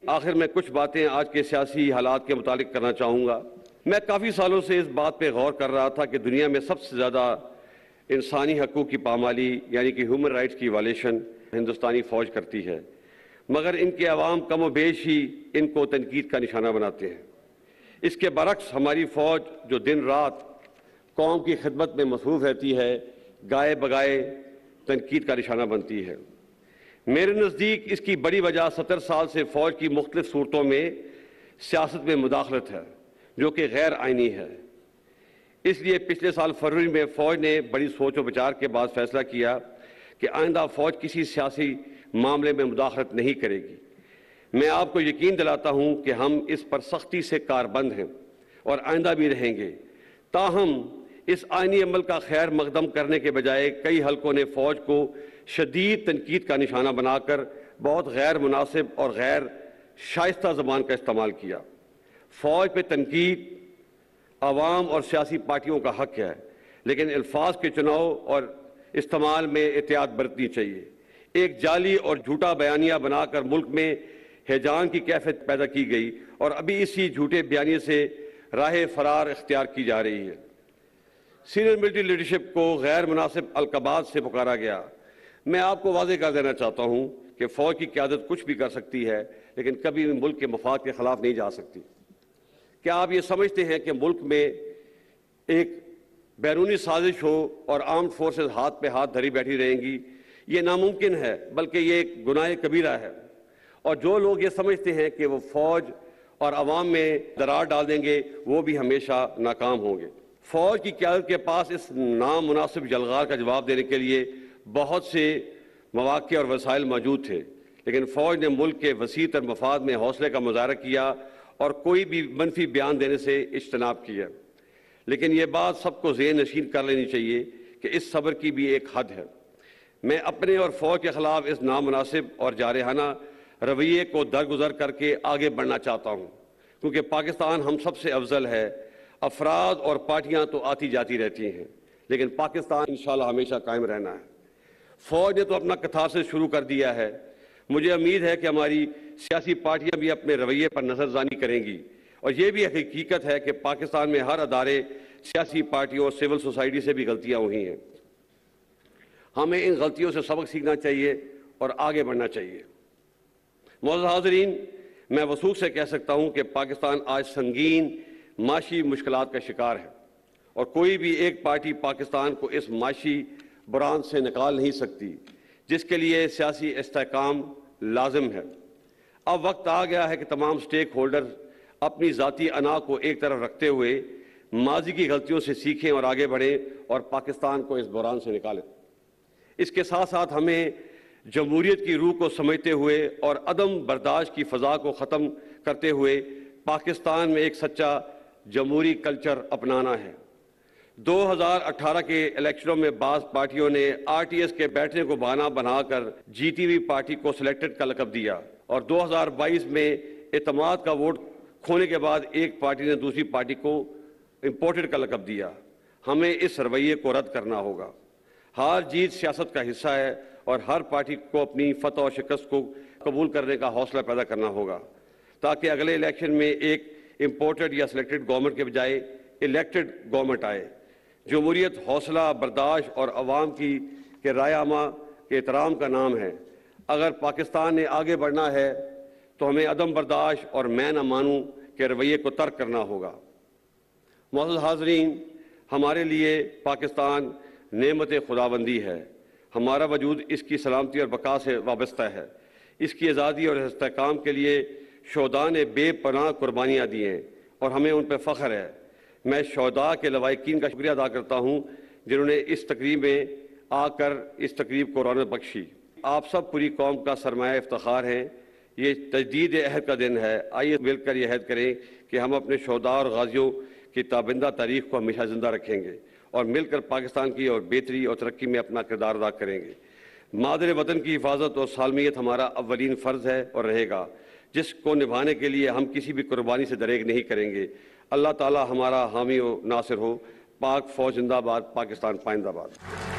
आखिर में कुछ बातें आज के सियासी हालात के मुतालिक करना चाहूँगा। मैं काफ़ी सालों से इस बात पे गौर कर रहा था कि दुनिया में सबसे ज़्यादा इंसानी हकूक़ की पामाली यानी कि ह्यूमन राइट्स की वायलेशन हिंदुस्तानी फ़ौज करती है, मगर इनके अवाम कम व बेश ही इनको तनकीद का निशाना बनाते हैं। इसके बरक्स हमारी फ़ौज जो दिन रात कौम की खिदमत में मसरूफ़ रहती है, गाए बगाए तनकीद का निशाना बनती है। मेरे नज़दीक इसकी बड़ी वजह 70 साल से फ़ौज की मुख्तलिफ सूरतों में सियासत में मुदाखलत है, जो कि गैर आइनी है। इसलिए पिछले साल फरवरी में फ़ौज ने बड़ी सोच व विचार के बाद फैसला किया कि आइंदा फ़ौज किसी सियासी मामले में मुदाखलत नहीं करेगी। मैं आपको यकीन दिलाता हूं कि हम इस पर सख्ती से कारबंद हैं और आइंदा भी रहेंगे। ताहम इस आइनी अमल का खैर मकदम करने के बजाय कई हलकों ने फ़ौज को शदीद तनकीद का निशाना बनाकर बहुत गैर मुनासिब और गैर शाइस्ता ज़बान का इस्तेमाल किया। फ़ौज पे तनकीद अवाम और सियासी पार्टियों का हक है, लेकिन अल्फाज के चुनाव और इस्तेमाल में एहतियात बरतनी चाहिए। एक जाली और झूठा बयानिया बनाकर मुल्क में हैजान की कैफियत पैदा की गई और अभी इसी झूठे बयानिए से राह फरार इख्तियार की जा रही है। सीनियर मिलिट्री लीडरशिप को गैर मुनासिब अलकबात से पुकारा गया। मैं आपको वाज़ेह कर देना चाहता हूँ कि फ़ौज की क़यादत कुछ भी कर सकती है, लेकिन कभी भी मुल्क के मफाद के ख़िलाफ़ नहीं जा सकती। क्या आप ये समझते हैं कि मुल्क में एक बैरूनी साजिश हो और आर्म्ड फोर्सेस हाथ पे हाथ धरी बैठी रहेंगी? ये नामुमकिन है, बल्कि ये एक गुनाह कबीरा है। और जो लोग ये समझते हैं कि वो फ़ौज और अवाम में दरार डाल देंगे, वो भी हमेशा नाकाम होंगे। फ़ौज की क़यादत के पास इस नामुनासिब जलगार का जवाब देने के लिए बहुत से मौक़े और वसाइल मौजूद थे, लेकिन फ़ौज ने मुल्क के वसीतर मफाद में हौसले का मुज़ाहरा किया और कोई भी मनफी बयान देने से इज्तनाब किया। लेकिन ये बात सबको ज़हन नशीन कर लेनी चाहिए कि इस सब्र की भी एक हद है। मैं अपने और फ़ौज के ख़िलाफ़ इस नामुनासिब और जारहाना रवैये को दरगुजर करके आगे बढ़ना चाहता हूँ, क्योंकि पाकिस्तान हम सबसे अफजल है। अफराद और पार्टियाँ तो आती जाती रहती हैं, लेकिन पाकिस्तान इंशाअल्लाह हमेशा कायम रहना है। फ़ौज ने तो अपना कथारसिस शुरू कर दिया है। मुझे उम्मीद है कि हमारी सियासी पार्टियाँ भी अपने रवैये पर नज़रसानी करेंगी। और ये भी हकीकत है कि पाकिस्तान में हर अदारे, सियासी पार्टियों और सिविल सोसाइटी से भी गलतियाँ हुई हैं। हमें इन गलतियों से सबक सीखना चाहिए और आगे बढ़ना चाहिए। मौजूद हाज़रीन, मैं वसूख से कह सकता हूँ कि पाकिस्तान आज संगीन माशी मुश्किलात का शिकार है और कोई भी एक पार्टी पाकिस्तान को इस माशी बुरान से निकाल नहीं सकती, जिसके लिए सियासी इस्तेहकाम लाजिम है। अब वक्त आ गया है कि तमाम स्टेक होल्डर अपनी ज़ाती अना को एक तरफ रखते हुए माजी की गलतियों से सीखें और आगे बढ़ें और पाकिस्तान को इस बुरान से निकालें। इसके साथ साथ हमें जमहूरियत की रूह को समझते हुए और अदम बर्दाश्त की फ़ज़ा को ख़त्म करते हुए पाकिस्तान में एक सच्चा जमहूरी कल्चर अपनाना है। 2018 के इलेक्शनों में बाज़ पार्टियों ने RTS के बैठने को बहाना बनाकर GTV पार्टी को सिलेक्टेड का लक़ब दिया और 2022 में एतमाद का वोट खोने के बाद एक पार्टी ने दूसरी पार्टी को इम्पोर्टेड का लक़ब दिया। हमें इस रवैये को रद्द करना होगा। हार जीत सियासत का हिस्सा है और हर पार्टी को अपनी फतह और शिकस्त को कबूल करने का हौसला पैदा करना होगा, ताकि अगले इलेक्शन में एक इम्पोर्टेड या सिलेक्टेड गवर्नमेंट के बजाय इलेक्टेड गवर्नमेंट आए। जमहूरियत हौसला बर्दाश्त और अवाम की राय आमा के एहतराम का नाम है। अगर पाकिस्तान ने आगे बढ़ना है तो हमें अदम बर्दाश्त और मैं न मानूं के रवैये को तर्क करना होगा। मौजूद हाज़रीन, हमारे लिए पाकिस्तान नेमत खुदाबंदी है। हमारा वजूद इसकी सलामती और बका से वाबस्ता है। इसकी आज़ादी और इस्तेहकाम के लिए शोहदा ने बेपनाह कुर्बानियाँ दी हैं और हमें उन पर फ़ख्र है। मैं शोहदा के लवाहिकीन का शुक्रिया अदा करता हूँ जिन्होंने इस तकरीब में आकर इस तकरीब को रौनक बख्शी। आप सब पूरी कौम का सरमाया इफ्तिखार हैं। ये तजदीद अहद का दिन है। आइए मिलकर यह अहद करें कि हम अपने शोहदा और गाजियों की ताबिंदा तारीख़ को हमेशा ज़िंदा रखेंगे और मिलकर पाकिस्तान की और बेहतरी और तरक्की में अपना किरदार अदा करेंगे। मादरे वतन की हिफाजत और सालमियत हमारा अव्वलीन फ़र्ज़ है और रहेगा, जिसको निभाने के लिए हम किसी भी कुर्बानी से दरेग नहीं करेंगे। अल्लाह ताला हमारा हामी व नासिर हो। पाक फ़ौज जिंदाबाद, पाकिस्तान पाइंदाबाद।